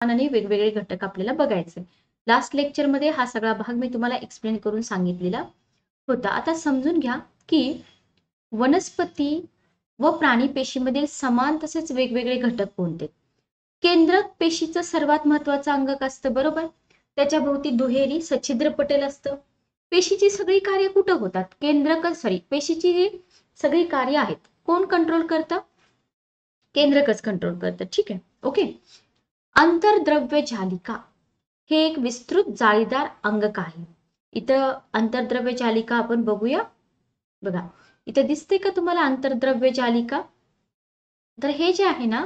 आणि वेगवेगळे घटक आपल्याला बघायचे. लास्ट लेक्चरमध्ये हा सगळा भाग मी तुम्हाला एक्सप्लेन करून सांगितलेला होता. आता समजून घ्या की वनस्पती व प्राणी पेशीमधील समान तसेच वेगवेगळे घटक कोणते. केंद्रक पेशीचं सर्वात महत्वाचं अंगक असतं, बरोबर. त्याच्या भोवती दुहेरी सच्छिद्र पटल असतं. पेशीची सगळी कार्य कुठं होतात, पेशीची जी सगळी कार्य आहेत कोण कंट्रोल करतं, केंद्रकच कंट्रोल करतं. ठीक आहे, ओके. आंतरद्रव्य जालिका हे एक विस्तृत जाळीदार अंगक आहे. इथं आंतरद्रव्य जालिका आपण बघूया. बघा इथं दिसते का तुम्हाला आंतरद्रव्य जालिका. तर हे जे आहे ना,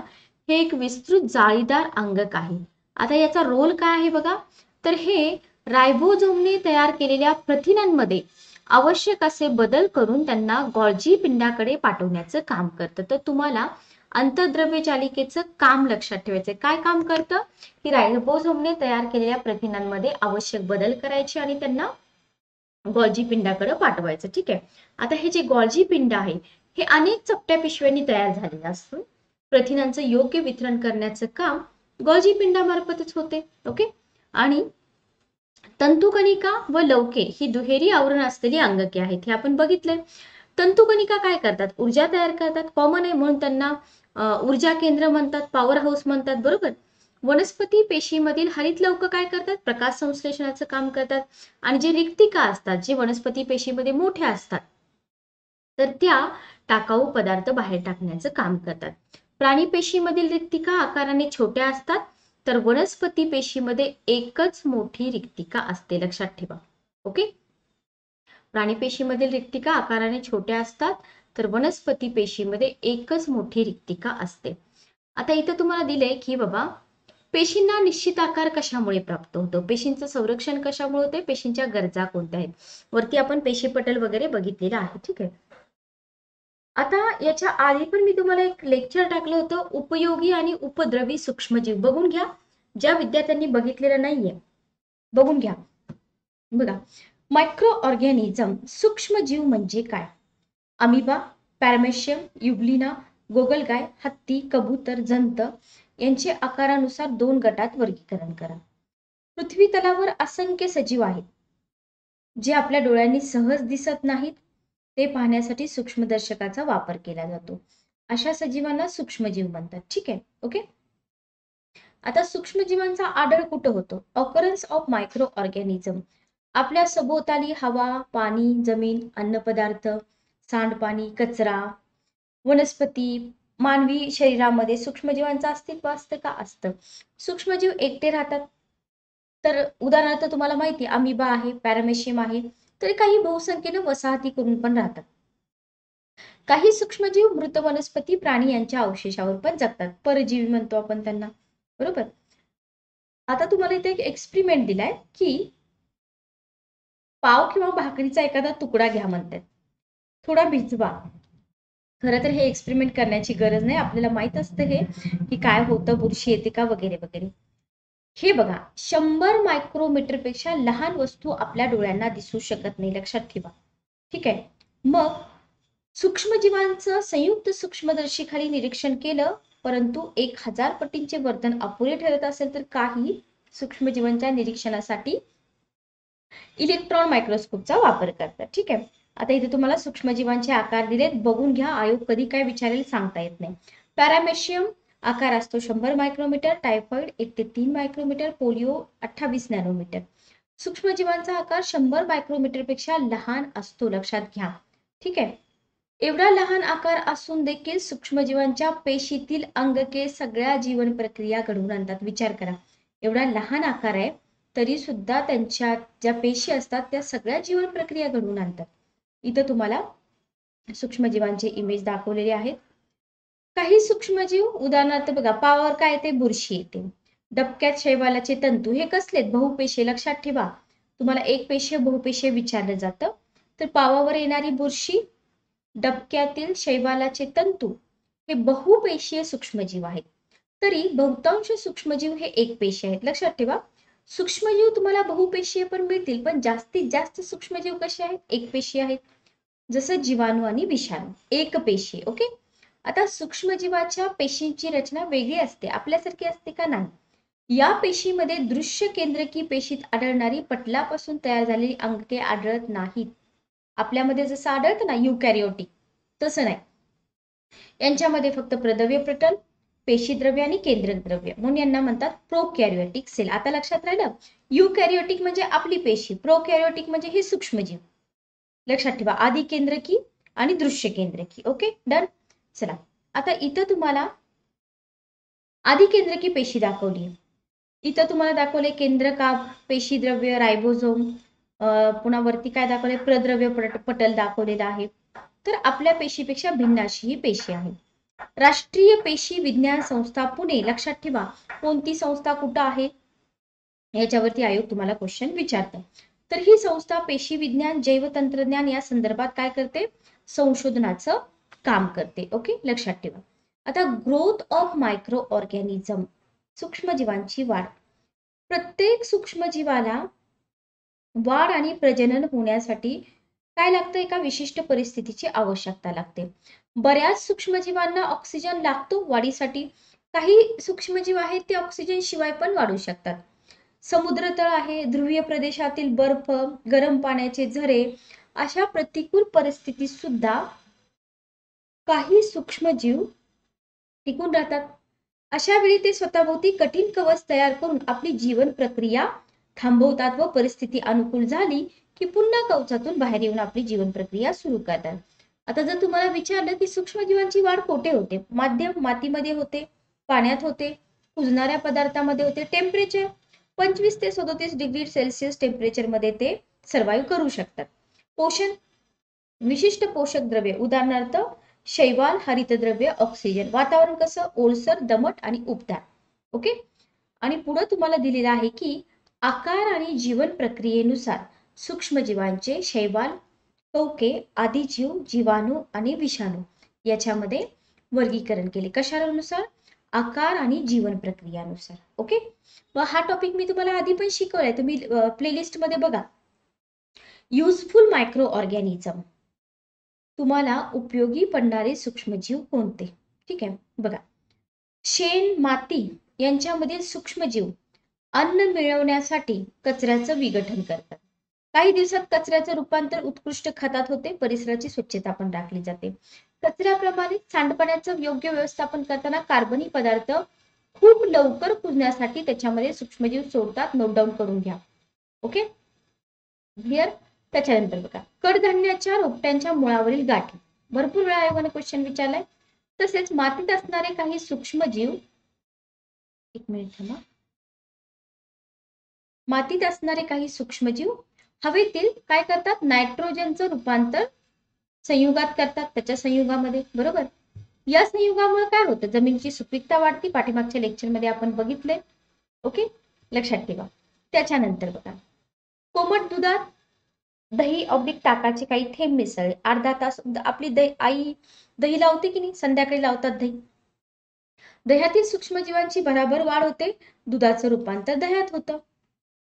हे एक विस्तृत जाळीदार अंगक आहे. आता याचा रोल काय आहे बघा. तर हे रायबोझोमने तयार केलेल्या प्रथिनांमध्ये आवश्यक असे बदल करून त्यांना गॉल्जी पिंडाकडे पाठवण्याचं काम करतं. तर तुम्हाला आंतरद्रव्य जालिकेचं काम लक्षात ठेवायचं. काय काम करतं की रायबोझोमने तयार केलेल्या प्रथिनांमध्ये आवश्यक बदल करायचे आणि त्यांना गॉल्जी पिंडाकडे पाठवायचं. ठीक आहे. आता हे जे गॉल्जी पिंड आहे हे अनेक चपट्या पिशव्यांनी तयार झालेलं असतं. प्रथिनांचं योग्य वितरण करण्याचं काम गॉल्जी पिंडामार्फतच होते. ओके. आणि तंतुकणिका व लवके ही दुहेरी आवरण असलेली अंगके आहेत, हे आपण बघितलंय. तंतुकणिका काय करतात, ऊर्जा तयार करतात. कॉमन आहे म्हणून त्यांना ऊर्जा केंद्र म्हणतात, पॉवर हाऊस म्हणतात, बरोबर. वनस्पती पेशीमधील हरित लवक काय करतात, प्रकाश संश्लेषणाचं काम करतात. आणि जे रिक्तिका असतात, जे वनस्पती पेशीमध्ये मोठ्या असतात, तर त्या टाकाऊ पदार्थ बाहेर टाकण्याचं काम करतात. प्राणी पेशीमधील रिक्तिका आकाराने छोट्या असतात, तर वनस्पती पेशीमध्ये एकच मोठी रिक्तिका असते, लक्षात ठेवा. ओके. प्राणी पेशीमधील रिक्तिका आकाराने छोट्या असतात, तर वनस्पती पेशीमध्ये एकच मोठी रिक्तिका असते. आता इथं तुम्हाला दिलंय की बाबा पेशींना निश्चित आकार कशामुळे प्राप्त होतो, पेशींचं संरक्षण कशामुळे होते, पेशींच्या गरजा कोणत्या आहेत. वरती आपण पेशी पटल वगैरे बघितलेला आहे. ठीक आहे. आता याच्या आधी पण मी तुम्हाला एक लेक्चर टाकलं होतं, उपयोगी आणि उपद्रवी सूक्ष्मजीव. बघून घ्या, ज्या विद्यार्थ्यांनी बघितलेलं नाहीये बघून घ्या. बघा, मायक्रो ऑर्गॅनिझम सूक्ष्मजीव म्हणजे काय. अमिबा, पॅरामेशियम, युग्लिना, गोगलगाय, हत्ती, कबूतर, जंत यांचे आकारानुसार 2 गटात वर्गीकरण करा. पृथ्वी तलावर असंख्य सजीव आहेत जे आपल्या डोळ्यांनी सहज दिसत नाहीत, ते पाहण्यासाठी सूक्ष्मदर्शकाचा वापर केला जातो. अशा सजीवांना सूक्ष्मजीव म्हणतात. ठीक आहे, ओके. आता सूक्ष्मजीवांचा आढळ कुठं होतो, ऑकरन्स ऑफ मायक्रो ऑर्गॅनिझम. आपल्या सभोवताली हवा, पाणी, जमीन, अन्नपदार्थ, सांडपाणी, कचरा, वनस्पती, मानवी शरीरामध्ये सूक्ष्मजीवांचं अस्तित्व असतं का, असतं. सूक्ष्मजीव एकटे राहतात, तर उदाहरणार्थ तुम्हाला माहिती अमिबा आहे, पॅरामेशियम आहे, तर काही बहुसंख्येने वसाहती करून पण राहतात. काही सूक्ष्मजीव मृत वनस्पती, प्राणी यांच्या अवशेषावर पण जगतात, परजीवी म्हणतो आपण त्यांना, बरोबर. आता तुम्हाला इथे एक एक्सपेरिमेंट दिलाय की पाव किंवा भाकरीचा एखादा तुकडा घ्या म्हणतात, थोडा भिजवा. खरं तर हे एक्सपेरिमेंट करण्याची गरज नाही, आपल्याला माहित असतं हे की काय होतं, बुरशी येते का वगैरे वगैरे. हे बघा, 100 मायक्रोमीटर पेक्षा लहान वस्तू आपल्या डोळ्यांना दिसू शकत नाही, लक्षात ठेवा. ठीक आहे. मग सूक्ष्मजीवांचं संयुक्त सूक्ष्मदर्शीखाली निरीक्षण केलं, परंतु 1000 पटींचे वर्तन अपुरे ठरत असेल तर काही सूक्ष्मजीवांच्या निरीक्षणासाठी इलेक्ट्रॉन मायक्रोस्कोपचा वापर करतात. ठीक आहे. आता इथे तुम्हाला सूक्ष्मजीवांचे आकार दिलेत, बघून घ्या. आयोग कधी काय विचारेल सांगता येत नाही. पॅरामेशियम आकार असतो 100 मायक्रोमीटर, टायफॉइड 1 ते 3 मायक्रोमीटर, पोलिओ 28 नॅनोमीटर. सूक्ष्मजीवांचा आकार 100 मायक्रोमीटर पेक्षा लहान असतो, लक्षात घ्या. ठीक आहे. एवढा लहान आकार असून देखील सूक्ष्मजीवांच्या पेशीतील अंगके सगळ्या जीवन प्रक्रिया घडवून आणतात. विचार करा, एवढा लहान आकार आहे तरी सुद्धा त्यांच्या ज्या पेशी असतात त्या सगळ्या जीवन प्रक्रिया घडवून आणतात. इथं तुम्हाला सूक्ष्मजीवांचे इमेज दाखवलेले आहेत. काही सूक्ष्मजीव, उदाहरणार्थ बघा, पावावर काय येते, बुरशी येते. डबक्यात शैवालाचे तंतू हे कसलेत, बहुपेशीय. लक्षात ठेवा, तुम्हाला एक पेशीय बहुपेशीय विचारलं जातं. तर पावावर येणारी बुरशी, डबक्यातील शैवालाचे तंतू हे बहुपेशीय सूक्ष्मजीव आहेत. तरी बहुतांश सूक्ष्मजीव हे एकपेशीय आहेत, लक्षात ठेवा. सूक्ष्मजीव तुम्हाला बहुपेशीय पण मिळतील, पण जास्तीत जास्त सूक्ष्मजीव कसे आहेत, एकपेशीय आहेत. जसं जीवाणू आणि विषाणू एकपेशीय. ओके. आता सूक्ष्मजीवाच्या पेशींची रचना वेगळी असते, आपल्यासारखी असते का, नाही. या पेशीमध्ये दृश्य केंद्रकी पेशीत आढळणारी पटलापासून तयार झालेली अंगके आढळत नाहीत. आपल्यामध्ये जसं आढळतं ना युकॅरियोटिक, तसं नाही. यांच्यामध्ये फक्त प्रद्रव्य पटल, पेशीद्रव्य आणि केंद्रक द्रव्य म्हणून यांना म्हणतात प्रोकॅरियोटिक सेल. आता लक्षात राहिलं, युकॅरियोटिक म्हणजे आपली पेशी, प्रोकॅरियोटिक म्हणजे हे सूक्ष्मजीव. लक्षात ठेवा, आधी केंद्रकी आणि दृश्य केंद्रकी. Okay, done. चला, आता इथं तुम्हाला आधी केंद्रकी पेशी दाखवली. इथं तुम्हाला दाखवले केंद्रकाभ, पेशीद्रव्य, रायबोझोम, पुन्हा वरती काय दाखवले, प्रद्रव्य पटल दाखवलेला आहे. तर आपल्या पेशीपेक्षा भिन्न अशी ही पेशी आहे. राष्ट्रीय पेशी विज्ञान संस्था पुणे, लक्षात ठेवा कोणती संस्था कुठं आहे याच्यावरती आयोग तुम्हाला क्वेश्चन विचारतं. तर ही संस्था पेशी विज्ञान, जैव तंत्रज्ञान या संदर्भात काय करते, संशोधनाचं काम करते. ओके, लक्षात ठेवा. आता ग्रोथ ऑफ मायक्रो ऑर्गॅनिझम, सूक्ष्मजीवांची वाढ. प्रत्येक सूक्ष्मजीवाला वाढ आणि प्रजनन होण्यासाठी काय लागतं, एका विशिष्ट परिस्थितीची आवश्यकता लागते. बऱ्याच सूक्ष्मजीवांना ऑक्सिजन लागतो वाढीसाठी. काही सूक्ष्मजीव आहेत ते ऑक्सिजन शिवाय पण वाढू शकतात. समुद्रतळ आहे, ध्रुवीय प्रदेशातील बर्फ, गरम पाण्याचे झरे, अशा प्रतिकूल परिस्थितीत सुद्धा काही सूक्ष्मजीव टिकून राहतात. अशा वेळी ते स्वतःभोवती कठीण कवच तयार करून आपली जीवन प्रक्रिया थांबवतात व परिस्थिती अनुकूल झाली की पुन्हा कवचातून बाहेर येऊन आपली जीवन प्रक्रिया सुरू करतात. आता जर तुम्हाला विचारलं की सूक्ष्मजीवांची वाढ कुठे होते, मातीमध्ये होते, पाण्यात होते, कुजणाऱ्या पदार्थामध्ये होते. टेम्परेचर 25 ते 37 डिग्री सेल्सिअस टेम्परेचर मध्ये ते सर्व्हाइव्ह करू शकतात. पोषण, विशिष्ट पोषक द्रव्ये, उदाहरणार्थ शैवाल, हरितद्रव्य, ऑक्सिजन. वातावरण कसं, ओलसर, दमट आणि उबदार. ओके. आणि पुढे तुम्हाला दिलेलं आहे की आकार आणि जीवन प्रक्रियेनुसार सूक्ष्मजीवांचे शैवाल, कवके, आदिजीव, जीवाणू आणि विषाणू याच्यामध्ये वर्गीकरण केले. कशानुसार, आकार आणि जीवन प्रक्रियानुसार. ओके. मग हा टॉपिक मी तुम्हाला आधी पण शिकवलाय, तुम्ही प्लेलिस्ट मध्ये बघा. युजफुल मायक्रो ऑर्गॅनिझम, तुम्हाला उपयोगी पडणारे सूक्ष्मजीव कोणते. ठीक आहे, बघा. शेण, माती यांच्यामधील सूक्ष्मजीव अन्न मिळवण्यासाठी कचऱ्याचं विघटन करतात. काही दिवसात कचऱ्याचं रूपांतर उत्कृष्ट खतात होते, परिसराची स्वच्छता पण राखली जाते. कचऱ्याप्रमाणे सांडपाण्याचं योग्य व्यवस्थापन करताना कार्बनी पदार्थ खूप लवकर कुजण्यासाठी त्याच्यामध्ये सूक्ष्मजीव सोडतात. नोट डाऊन करून घ्या. Okay, clear. त्याच्यानंतर बघा, कडधान्याच्या रोपट्यांच्या मुळावरील गाठी, भरपूर वेळा आयोगाने क्वेश्चन विचारलाय. तसेच मातीत असणारे काही सूक्ष्मजीव, एक मिनिट थांबा, मातीत असणारे काही सूक्ष्मजीव हवेतील काय करतात, नायट्रोजनचं रूपांतर संयुगात करतात, त्याच्या संयुगामध्ये. बरोबर. या संयुगामुळे काय होतं, जमिनीची सुपीकता वाढते. पाठीमागच्या लेक्चरमध्ये आपण बघितले. ओके, लक्षात ठेवा. त्याच्यानंतर बघा, कोमट दुधात दही ऑब्लिक ताकाचे काही थेंब मिसळले, अर्धा तास. आपली आई दही लावते की नाही, संध्याकाळी लावतात दही. दह्यातील सूक्ष्मजीवांची भराभर वाढ होते, दुधाचं रूपांतर दह्यात होतं.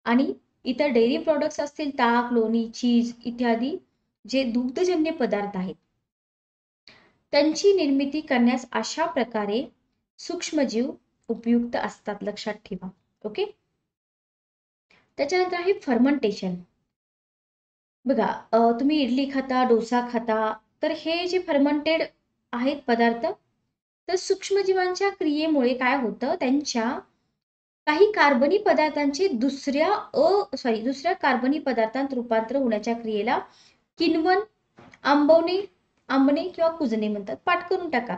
आणि इतर डेअरी प्रॉडक्ट्स असतील, ताक, लोणी, चीज इत्यादी जे दुग्धजन्य पदार्थ आहेत त्यांची निर्मिती करण्यास अशा प्रकारे सूक्ष्मजीव उपयुक्त असतात. लक्षात ठेवा. ओके. त्याच्यानंतर आहे फर्मंटेशन. बघा, तुम्ही इडली खाता, डोसा खाता, तर हे जे फर्मंटेड आहेत पदार्थ, तर सूक्ष्मजीवांच्या क्रियेमुळे काय होतं, त्यांच्या काही कार्बनी पदार्थांचे दुसऱ्या कार्बनी पदार्थांत रूपांतर होण्याच्या क्रियेला किण्वन, आंबणे किंवा कुजणे म्हणतात. पाठ करून टाका.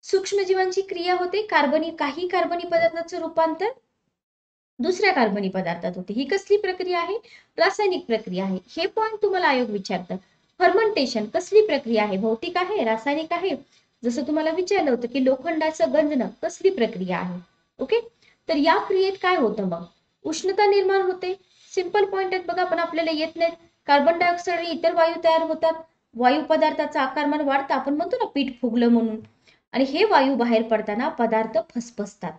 सूक्ष्मजीवांची क्रिया होते, काही कार्बनी पदार्थांचं रूपांतर दुसऱ्या कार्बनी पदार्थात होते. ही कसली प्रक्रिया आहे, रासायनिक प्रक्रिया आहे. हे पॉइंट तुम्हाला आयोग विचारतं. फर्मंटेशन कसली प्रक्रिया आहे, भौतिक आहे, रासायनिक आहे. जसं तुम्हाला विचारलं होतं की लोखंडाचं गंजणं कसली प्रक्रिया आहे. ओके. तर या क्रियेत काय होतं, मग उष्णता निर्माण होते. सिंपल पॉइंट आहेत बघा, पण आपल्याला येत नाहीत. कार्बन डायऑक्साईड आणि इतर वायू तयार होतात. वायू पदार्थाचा आकारमान वाढतं, आपण म्हणतो ना पीठ फुगलं म्हणून. आणि हे वायू बाहेर पडताना पदार्थ फसफसतात.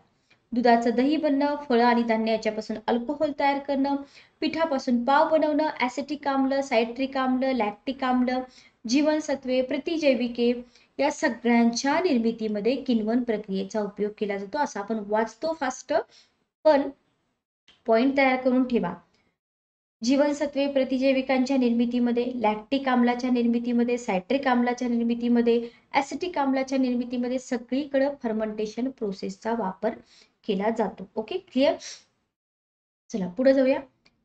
दुधाचं दही बनणं, फळं आणि धान्य याच्यापासून अल्कोहोल तयार करणं, पिठापासून पाव बनवणं, ऍसिटिक आम्ल, सायट्रिक आम्ल, लॅक्टिक आम्ल, जीवनसत्वे, प्रतिजैविके या सगळ्यांच्या निर्मितीमध्ये किण्वन प्रक्रियेचा उपयोग केला जातो. असं आपण वाचतो फास्ट, पण पॉइंट तयार करून ठेवा. जीवनसत्वे प्रतिजैविकांच्या निर्मितीमध्ये, लॅक्टिक आम्लाच्या निर्मितीमध्ये, सायट्रिक आम्लाच्या निर्मितीमध्ये, ऍसिटिक आम्लाच्या निर्मितीमध्ये सगळीकडे फर्मेंटेशन प्रोसेसचा वापर केला जातो. Okay, clear. चला पुढे जाऊया.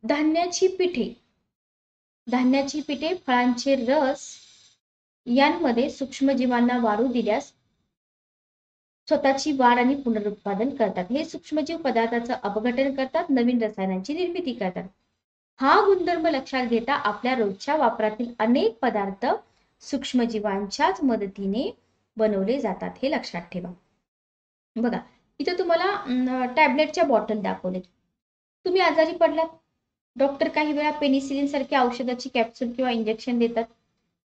धान्याची पिठे, धान्याची पिठे, फळांचे रस यांमध्ये सूक्ष्मजीवांना वाढू दिल्यास स्वतःची वाढ आणि पुनरुत्पादन करतात. हे सूक्ष्मजीव पदार्थाचं अपघटन करतात, नवीन रसायनांची निर्मिती करतात. हा गुणधर्म लक्षात घेता आपल्या रोजच्या वापरातील अनेक पदार्थ सूक्ष्मजीवांच्याच मदतीने बनवले जातात, हे लक्षात ठेवा. बघा, इथं तुम्हाला टॅबलेटच्या बॉटल दाखवले. तुम्ही आजारी पडलात, डॉक्टर काही वेळा पेनिसिलिन सारख्या औषधाची कॅप्सूल किंवा इंजेक्शन देतात.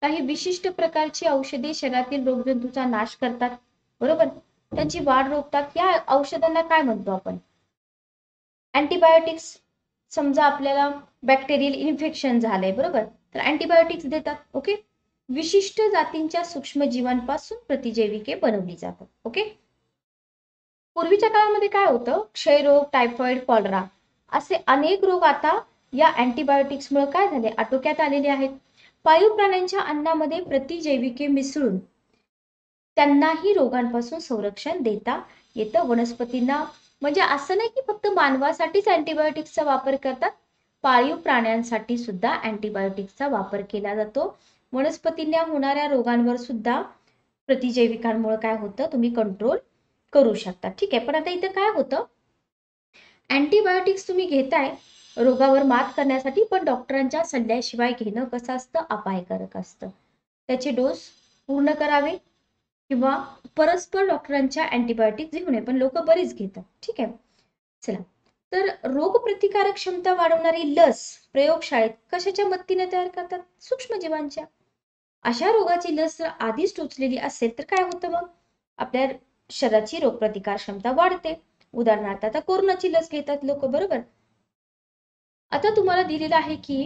काही विशिष्ट प्रकारची औषधे शरीरातील रोगजंतूचा नाश करतात, बरोबर, त्यांची वाढ रोखतात. या औषधांना काय म्हणतो आपण? अँटीबायोटिक्स. समजा आपल्याला बॅक्टेरियल इन्फेक्शन झालंय, बरोबर, तर अँटीबायोटिक्स देतात. ओके, विशिष्ट जातींच्या सूक्ष्मजीवांपासून प्रतिजैविके बनवली जातात. ओके, पूर्वीच्या काळामध्ये काय होतं, क्षयरोग, टायफॉइड, कॉलरा असे अनेक रोग आता या अँटीबायोटिक्समुळे काय झाले, आटोक्यात आलेले आहेत. पाळीव प्राण्यांच्या अन्नामध्ये प्रतिजैविके मिसळून त्यांनाही रोगांपासून संरक्षण देता येतं. वनस्पतींना, म्हणजे असं नाही की फक्त मानवासाठीच अँटीबायोटिक्सचा वापर करतात, पाळीव प्राण्यांसाठी सुद्धा अँटीबायोटिक्सचा वापर केला जातो. वनस्पतींना होणाऱ्या रोगांवर सुद्धा प्रतिजैविकांमुळे काय होतं, तुम्ही कंट्रोल करू शकता. ठीक आहे, पण आता इथं काय होतं, अँटीबायोटिक्स तुम्ही घेताय रोगावर मात करण्यासाठी, पण डॉक्टरांच्या सल्ल्याशिवाय घेणं कसं असतं, अपायकारक असतं. त्याचे डोस पूर्ण करावे किंवा परस्पर डॉक्टरांच्या अँटीबायोटिक घेऊ नये, पण लोक बरीच घेतात. ठीक आहे, चला. तर रोगप्रतिकारक क्षमता वाढवणारी लस प्रयोगशाळेत कशाच्या मदतीने तयार करतात, सूक्ष्मजीवांच्या. अशा रोगाची लस जर आधीच टोचलेली असेल तर काय होतं, मग आपल्या शरीराची रोगप्रतिकार क्षमता वाढते. उदाहरणार्थ आता कोरोनाची लस घेतात लोक, बरोबर. आता तुम्हाला दिलेलं आहे की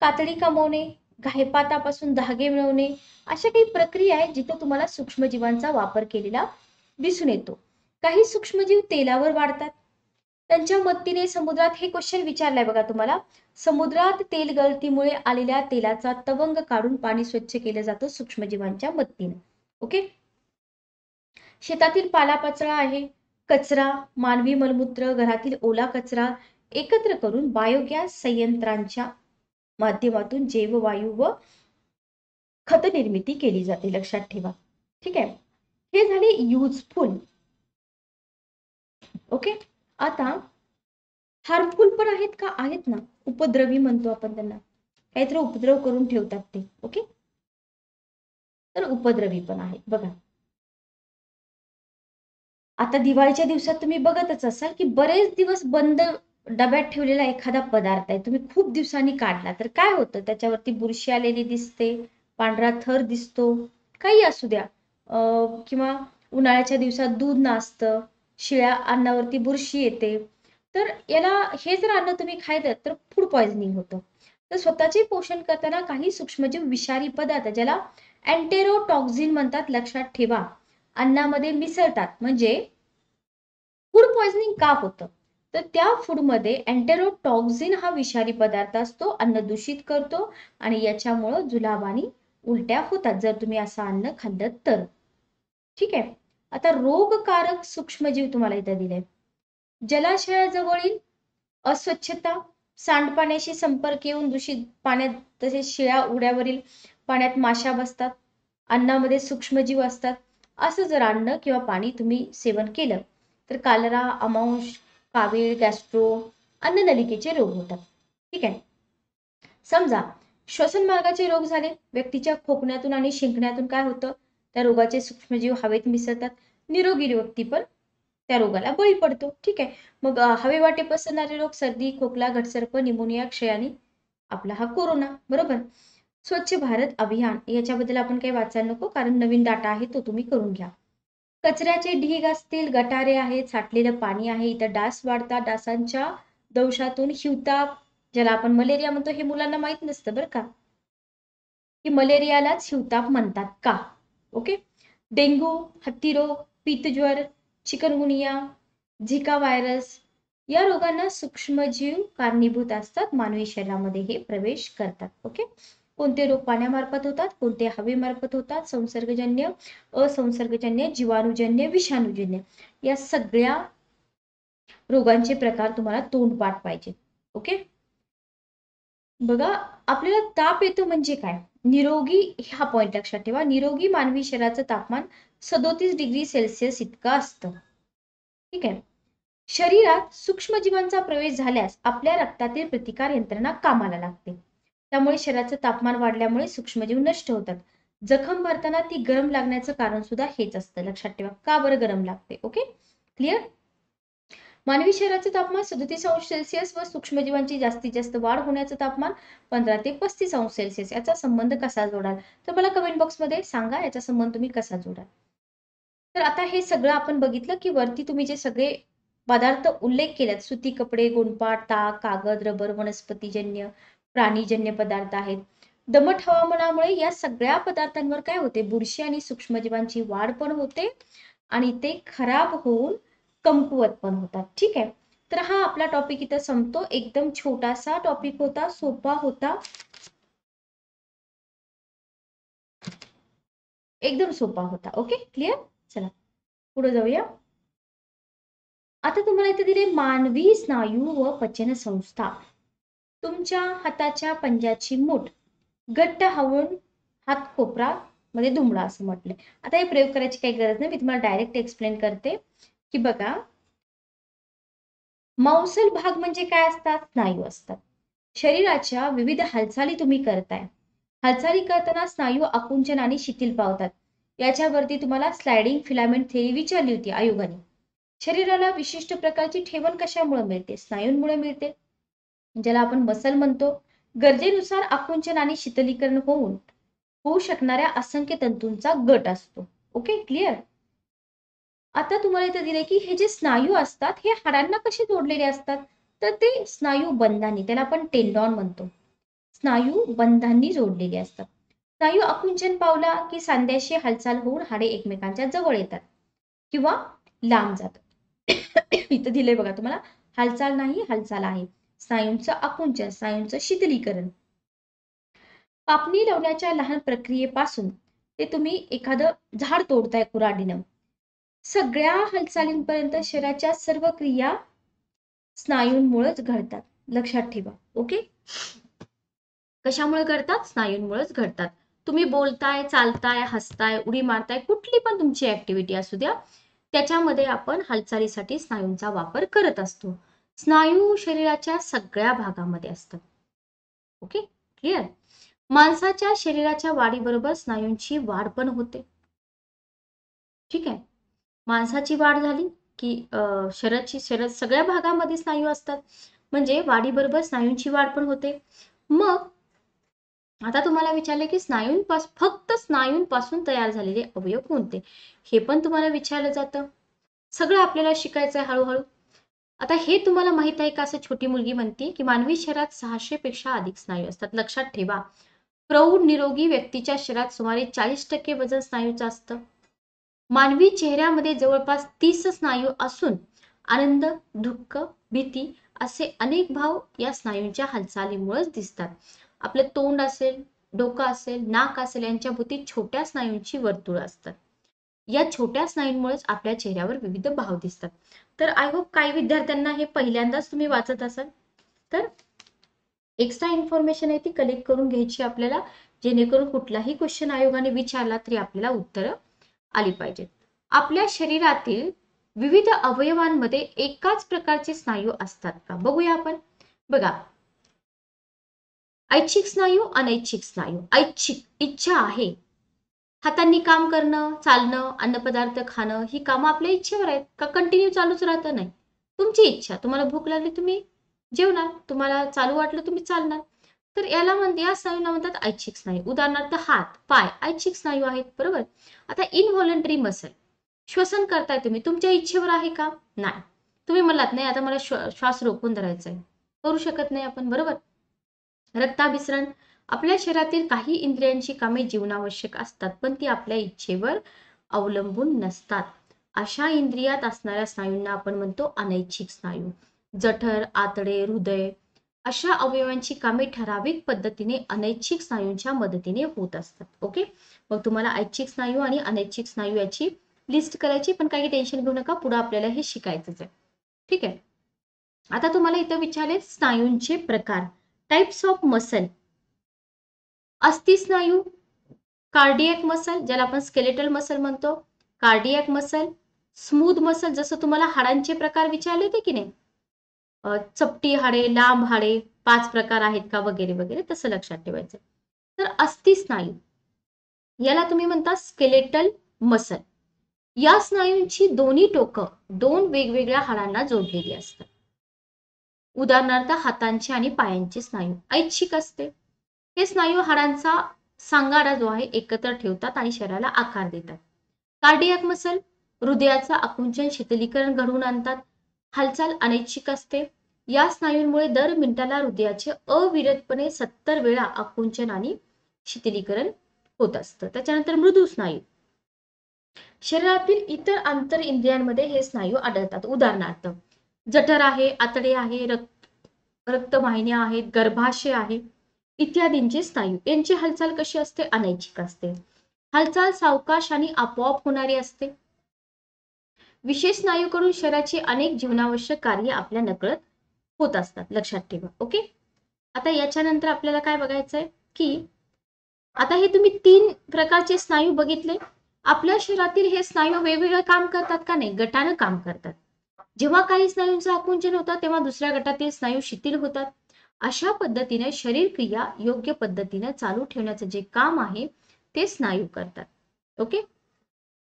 कातडी कमवणे, घायपातापासून धागे मिळवणे, अशा काही प्रक्रिया आहेत जिथे तुम्हाला सूक्ष्मजीवांचा वापर केलेला दिसून येतो. काही सूक्ष्मजीव तेलावर वाढतात. त्यांच्या मदतीने समुद्रात, हे क्वेश्चन विचारलाय बघा तुम्हाला, समुद्रात तेल गळतीमुळे आलेल्या तेलाचा तवंग काढून पाणी स्वच्छ केलं जातं सूक्ष्मजीवांच्या मदतीने. ओके, शेतातील पालापाचोळा आहे, कचरा, मानवी मलमूत्र, घरातील ओला कचरा एकत्र करून बायोगॅस संयंत्रांच्या माध्यमातून जैववायू व खत निर्मिती केली जाते, लक्षात ठेवा. ठीक आहे, हे झाले युजफुल. ओके, आता हार्मफुल पण आहेत का, आहेत ना, उपद्रवी म्हणतो आपण त्यांना, काहीतरी उपद्रव करून ठेवतात ते. ओके, तर उपद्रवी पण आहेत. बघा, आता दिवाळीच्या दिवसात तुम्ही बघतच असाल की बरेच दिवस बंद डब्यात ठेवलेला एखादा पदार्थ आहे, तुम्ही खूप दिवसांनी काढला तर काय होतं, त्याच्यावरती बुरशी आलेली दिसते, पांढरा थर दिसतो, काही असू द्या. किंवा उन्हाळ्याच्या दिवसात दूध नासतं, शिळ्या अन्नावरती बुरशी येते. तर याला, हे जर अन्न तुम्ही खायचं तर फूड पॉइझनिंग होतं. तर स्वतःचे पोषण करताना काही सूक्ष्मजीव विषारी पदार्थ, ज्याला एंटेरोटॉक्झिन म्हणतात, लक्षात ठेवा, अन्नामध्ये मिसळतात. म्हणजे फूड पॉइझनिंग का होतं, तर त्या फूडमध्ये एंटेरोटॉक्झिन हा विषारी पदार्थ असतो, अन्न दूषित करतो आणि याच्यामुळं जुलाब आणि उलट्या होतात जर तुम्ही असं अन्न खाल्लं तर. ठीक आहे, आता रोगकारक सूक्ष्मजीव तुम्हाला इथं दिले. जलाशयाजवळील अस्वच्छता, सांडपाण्याशी संपर्क येऊन दूषित पाण्यात, तसेच शिळ्या उड्यावरील पाण्यात माशा बसतात, अन्नामध्ये सूक्ष्मजीव असतात. असं जर अन्न किंवा पाणी तुम्ही सेवन केलं तर कालरा, अमांश, कावीळ, गॅस्ट्रो, अन्ननलिकेचे रोग होतात. ठीक आहे, समजा श्वसन मार्गाचे रोग झाले, व्यक्तीच्या खोकण्यातून आणि शिंकण्यातून काय होतं, त्या रोगाचे सूक्ष्मजीव हवेत मिसळतात, निरोगी व्यक्ती पण त्या रोगाला बळी पडतो. ठीक आहे, मग हवेवाटे पसरणारे रोग, सर्दी, खोकला, घटसर्प, निमोनिया, क्षय आणि आपला हा कोरोना, बरोबर. स्वच्छ भारत अभियान याच्याबद्दल आपण काही वाचायला नको, कारण नवीन डाटा आहे तो तुम्ही करून घ्या. कचऱ्याचे ढीग असतील, गटारे आहेत, साठलेलं पाणी आहे, इथं डास वाढतात, डासांच्या दंशातून हिवताप, ज्याला आपण मलेरिया म्हणतो, हे मुलांना माहित नसतं बरं का, की मलेरियालाच हिवताप म्हणतात का. ओके, डेंग्यू, हत्तीरोग, पित्तज्वर, चिकनगुनिया, झिका व्हायरस या रोगांना सूक्ष्मजीव कारणीभूत असतात, मानवी शरीरामध्ये हे प्रवेश करतात. ओके. कोणते रोग पाण्यामार्फत होतात, कोणते हवेमार्फत होतात, संसर्गजन्य, असंसर्गजन्य, जीवाणूजन्य, विषाणूजन्य, या सगळ्या रोगांचे प्रकार तुम्हाला तोंडपाठ पाहिजे. ओके. बघा, आपल्याला ताप येतो म्हणजे काय? निरोगी, हा पॉइंट लक्षात ठेवा, निरोगी मानवी शरीराचं तापमान 37 डिग्री सेल्सिअस इतकं असतं. ठीक आहे. शरीरात सूक्ष्मजीवांचा प्रवेश झाल्यास आपल्या रक्तातील प्रतिकार यंत्रणा कामाला लागते. त्यामुळे शरीराचं तापमान वाढल्यामुळे सूक्ष्मजीव नष्ट होतात. जखम भरताना ती गरम लागण्याचं कारण सुद्धा हेच असतं. लक्षात ठेवा, का बरं गरम लागते. Okay, clear. मानवी शरीराचे तापमान 37 अंश सेल्सिअस व सूक्ष्मजीवांची जास्तीत जास्त वाढ होण्याचं तापमान 15 ते 35 अंश सेल्सिअस, याचा संबंध कसा जोडाल? तर मला कमेंट बॉक्समध्ये सांगा, याचा संबंध तुम्ही कसा जोडाल. तर आता हे सगळं आपण बघितलं की वरती तुम्ही जे सगळे पदार्थ उल्लेख केलेत, सुती कपडे, गोणपाट, ताक, कागद, रबर, वनस्पतीजन्य, प्राणीजन्य पदार्थ आहेत. दमट हवामानामुळे या सगळ्या पदार्थांवर काय होते? बुरशी आणि सूक्ष्मजीवांची वाढ पण होते आणि ते खराब होऊन कमकुवत पण होतात. ठीक आहे. तर हा आपला टॉपिक इथं संपतो. एकदम छोटासा टॉपिक होता, सोपा होता, एकदम सोपा होता. Okay, clear. चला पुढे जाऊया. आता तुम्हाला इथे दिले मानवी स्नायू व पचन संस्था. तुमच्या हाताच्या पंजाची मूठ घट्ट हावून हात कोपरा मध्ये दुमडा असं म्हटलंय. आता हे प्रयोग करायची काही गरज नाही, मी तुम्हाला डायरेक्ट एक्सप्लेन करते की बघा, मांसल भाग म्हणजे काय असतात? स्नायू असतात. शरीराच्या विविध हालचाली तुम्ही करताय. हालचाली करताना स्नायू आकुंचन आणि शिथिल पावतात. याच्यावरती तुम्हाला स्लायडिंग फिलामेंट थेअरी विचारली होती आयोगाने. शरीराला विशिष्ट प्रकारची ठेवण कशामुळे मिळते? स्नायूंमुळे मिळते, ज्याला आपण मसल म्हणतो. गरजेनुसार आकुंचन आणि शीतलीकरण होऊ शकणाऱ्या असंख्य तंतूंचा गट असतो. Okay, clear. आता तुम्हाला इथे दिले की हे जे स्नायू असतात हे हाडांना कसे जोडलेले असतात? तर ते स्नायू बंधांनी, त्याला आपण टेंडॉन म्हणतो, स्नायू बंधांनी जोडलेले असतात. स्नायू आकुंचन पावला की सांध्याशी हालचाल होऊन हाडे एकमेकांच्या जवळ येतात किंवा लांब जातात. इथं दिले बघा तुम्हाला, हालचाल नाही, हालचाल आहे. स्नायूंचं आकुंचन, स्नायूंचं शीतलीकरण. कापणी लावण्याच्या लहान प्रक्रियेपासून ते तुम्ही एखादं झाड तोडताय कुऱ्हाडीनं, सगळ्या हालचालींपर्यंत शरीराच्या सर्व क्रिया स्नायूंमुळेच घडतात. लक्षात ठेवा. ओके, कशामुळे घडतात? स्नायूंमुळेच घडतात. तुम्ही बोलताय, चालताय, हसताय, उडी मारताय, कुठली पण तुमची ऍक्टिव्हिटी असू द्या, त्याच्यामध्ये आपण हालचालीसाठी स्नायूंचा वापर करत असतो. स्नायू शरीराच्या सगळ्या भागामध्ये असतात. Okay, clear. माणसाच्या शरीराच्या वाढीबरोबर स्नायूंची वाढ पण होते. ठीक आहे. माणसाची वाढ झाली की शरीरात सगळ्या भागामध्ये स्नायू असतात, म्हणजे वाढीबरोबर स्नायूंची वाढ पण होते. मग आता तुम्हाला विचारले की फक्त स्नायूंपासून तयार झालेले अवयव कोणते, हे पण तुम्हाला विचारलं जातं. सगळं आपल्याला शिकायचं आहे हळूहळू. आता हे तुम्हाला माहित आहे का? असं छोटी मुलगी म्हणते की मानवी शरीरात 600 पेक्षा अधिक स्नायू असतात. लक्षात ठेवा, प्रौढ निरोगी व्यक्तीच्या शरीरात सुमारे 40% वजन स्नायूचं असतं. मानवी चेहऱ्यामध्ये जवळपास 30 स्नायू असून आनंद, दुःख, भीती असे अनेक भाव या स्नायूंच्या हालचालीमुळेच दिसतात. आपलं तोंड असेल, डोकं असेल, नाक असेल, यांच्या भोवती छोट्या स्नायूंची वर्तुळ असतात. या छोट्या स्नायूंमुळेच आपल्या चेहऱ्यावर विविध भाव दिसतात. तर आय होप काही विद्यार्थ्यांना हे पहिल्यांदाच तुम्ही वाचत असाल, तर एक्स्ट्रा इन्फॉर्मेशन आहे ती कलेक्ट करून घ्यायची आपल्याला, जेणेकरून कुठलाही क्वेश्चन आयोगाने विचारला तरी आपल्याला उत्तरं आली पाहिजेत. आपल्या शरीरातील विविध अवयवांमध्ये एकाच प्रकारचे स्नायू असतात का? बघूया आपण. बघा, ऐच्छिक स्नायू, अनैच्छिक स्नायू. ऐच्छिक, इच्छा आहे, हातांनी काम करणं, चालणं, अन्नपदार्थ खाणं, ही कामं आपल्या इच्छेवर आहेत का? कंटिन्यू चालूच राहतं? नाही, तुमची इच्छा. तुम्हाला भूक लागली तुम्ही जेवणार, तुम्हाला चालू वाटलं तुम्ही चालणार. तर या स्नायूंना म्हणतात ऐच्छिक स्नायू. उदाहरणार्थ हात, पाय ऐच्छिक स्नायू आहेत, बरोबर. आता इनव्हॉलंटरी मसल, श्वसन करताय तुम्ही, तुमच्या इच्छेवर आहे का? नाही. तुम्ही म्हणलात नाही आता मला श्वास रोखून धरायचा आहे, करू शकत नाही आपण, बरोबर. रक्ताभिसरण, आपल्या शरीरातील काही इंद्रियांची कामे जीवनावश्यक असतात, पण ती आपल्या इच्छेवर अवलंबून नसतात. अशा इंद्रियात असणाऱ्या स्नायूंना आपण म्हणतो अनैच्छिक स्नायू. जठर, आतडे, हृदय अशा अवयवांची कामे ठराविक पद्धतीने अनैच्छिक स्नायूंच्या मदतीने होत असतात. ओके, मग तुम्हाला ऐच्छिक स्नायू आणि अनैच्छिक स्नायू याची लिस्ट करायची, पण काही टेन्शन घेऊ नका, पुढे आपल्याला हे शिकायचंच आहे. ठीक आहे. आता तुम्हाला इथं विचारले स्नायूंचे प्रकार, टाइप्स ऑफ मसल. अस्थि स्नायू, कार्डियक मसल ज्याला आपण स्केलेटल मसल म्हणतो, कार्डियक मसल, स्मूथ मसल जसं तुम्हाला हाडांचे प्रकार विचारले होते की नाही, चपटी हाडे, लांब हाडे 5 प्रकार आहेत का वगैरे वगैरे, तसं लक्षात ठेवायचं. तर अस्थि स्नायू याला तुम्ही म्हणता स्केलेटल मसल. या स्नायूंची दोन्ही टोकं 2 वेगवेगळ्या हाडांना जोडलेली असतात. उदाहरणार्थ हातांचे आणि पायांचे स्नायू ऐच्छिक असते. हे स्नायू हाडांचा सांगाडा जो आहे एकत्र ठेवतात आणि शरीराला आकार देतात. कार्डियक मसल हृदयाचा आकुंचन शीतलीकरण घडवून आणतात. हालचाल अनैच्छिक असते. या स्नायूंमुळे दर मिनिटाला हृदयाचे अविरतपणे 70 वेळा आकुंचन आणि शीतलीकरण होत असतं. त्याच्यानंतर मृदू स्नायू, शरीरातील इतर आंतर इंद्रियांमध्ये हे स्नायू आढळतात. उदाहरणार्थ जठर आहे, आतडे आहे, रक्तवाहिन्या आहेत, गर्भाशय आहे इत्यादींचे स्नायू. यांची हालचाल कशी असते? अनैच्छिक असते. हालचाल सावकाश आणि आपोआप होणारी असते. विशेष स्नायूकडून शरीराची अनेक जीवनावश्यक कार्य आपल्या नकळत होत असतात. लक्षात ठेवा. ओके, आता याच्यानंतर आपल्याला काय बघायचंय की आता हे तुम्ही 3 प्रकारचे स्नायू बघितले. आपल्या शरीरातील हे स्नायू वेगवेगळे काम करतात का? नाही, गटानं काम करतात. जेव्हा काही स्नायूंचं आकुंचन होतं तेव्हा दुसऱ्या गटातील स्नायू शिथिल होतात. अशा पद्धतीने शरीर क्रिया योग्य पद्धतीने चालू ठेवण्याचं जे काम आहे ते स्नायू करतात. ओके,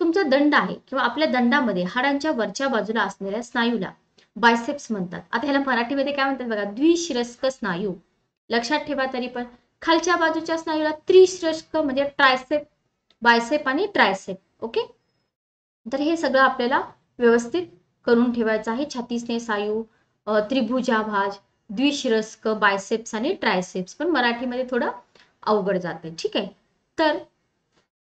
तुमचा दंड आहे किंवा आपल्या दंडामध्ये हाडांच्या वरच्या बाजूला असलेल्या स्नायूला बायसेप्स म्हणतात. आता ह्याला मराठीमध्ये काय म्हणतात बघा, द्विशिरस्क स्नायू. लक्षात ठेवा. तरी पण खालच्या बाजूच्या स्नायूला त्रिशिरस्क म्हणजे ट्रायसेप, बायसेप आणि ट्रायसेप. ओके, तर हे सगळं आपल्याला व्यवस्थित करून ठेवायचं आहे. छातीस्ने स्नायू, त्रिभुजाभाज, द्विशिरस्क, बायसेप्स आणि ट्रायसेप्स, पण मराठीमध्ये थोडं अवघड जाते. ठीक आहे, तर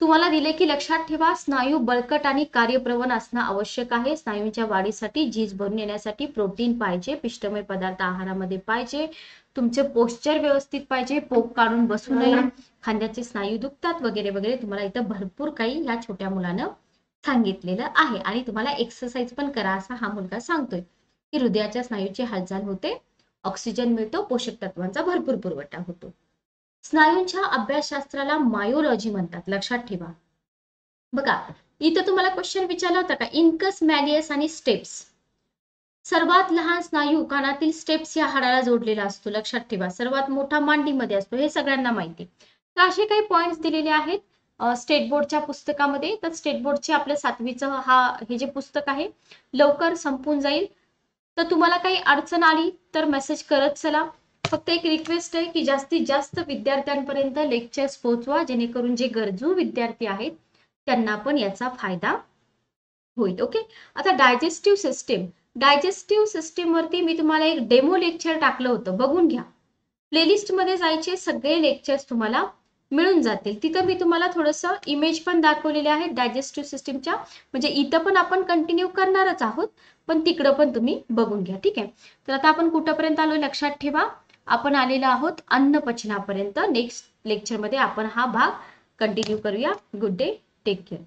तुम्हाला दिले की लक्षात ठेवा स्नायू बळकट आणि कार्यप्रवण असणं आवश्यक आहे. स्नायूंच्या वाढीसाठी झीज भरून येण्यासाठी प्रोटीन पाहिजे, पिष्टमय पदार्थ आहारामध्ये पाहिजे, तुमचे पोस्चर व्यवस्थित पाहिजे, पोक काढून बसू नये, खांद्याचे स्नायू दुखतात वगैरे वगैरे. तुम्हाला इथं भरपूर काही या छोट्या मुलानं सांगितलेलं आहे. आणि तुम्हाला एक्सरसाइज पण करा असा हा मुलगा सांगतोय की हृदयाच्या स्नायूची हालचाल होते, ऑक्सिजन मिळतो, पोषक तत्वांचा भरपूर पुरवठा होतो. स्नायूंच्या अभ्यासशास्त्राला मायोलॉजी म्हणतात. लक्षात ठेवा. बघा इथं तुम्हाला क्वेश्चन विचारला होता का, इनकस, मॅलियस आणि स्टेप्स. सर्वात लहान स्नायू कानातील स्टेप्स या हाडाला जोडलेला असतो. लक्षात ठेवा. सर्वात मोठा मांडीमध्ये असतो, हे सगळ्यांना माहिती. तर असे काही पॉइंट्स दिलेले आहेत स्टेट बोर्डच्या पुस्तकामध्ये. तर स्टेट बोर्डचे आपल्या 7वीचं हे जे पुस्तक आहे लवकर संपून जाईल. तर तुम्हाला काही अडचण आली तर मेसेज करत चला. फक्त एक रिक्वेस्ट आहे की जास्तीत जास्त विद्यार्थ्यांपर्यंत लेक्चर्स पोहोचवा, जेणेकरून जे गरजू विद्यार्थी आहेत त्यांना पण याचा फायदा होईल. ओके, आता डायजेस्टिव्ह सिस्टीम वरती मी तुम्हाला एक डेमो लेक्चर टाकलं होतं, बघून घ्या. प्लेलिस्ट मध्ये जायचे, सगळे लेक्चर्स तुम्हाला मिळून जातील. तिथं मी तुम्हाला थोडंसं इमेज पण दाखवलेले आहेत डायजेस्टिव्ह सिस्टीमच्या, म्हणजे इथं पण आपण कंटिन्यू करणारच आहोत, पण तिकडं पण तुम्ही बघून घ्या. ठीक आहे, तर आता आपण कुठपर्यंत आलो लक्षात ठेवा. आपण आलेलो आहोत अन्नपचनापर्यंत. नेक्स्ट लेक्चरमध्ये आपण हा भाग कंटिन्यू करूया. Good day, take care.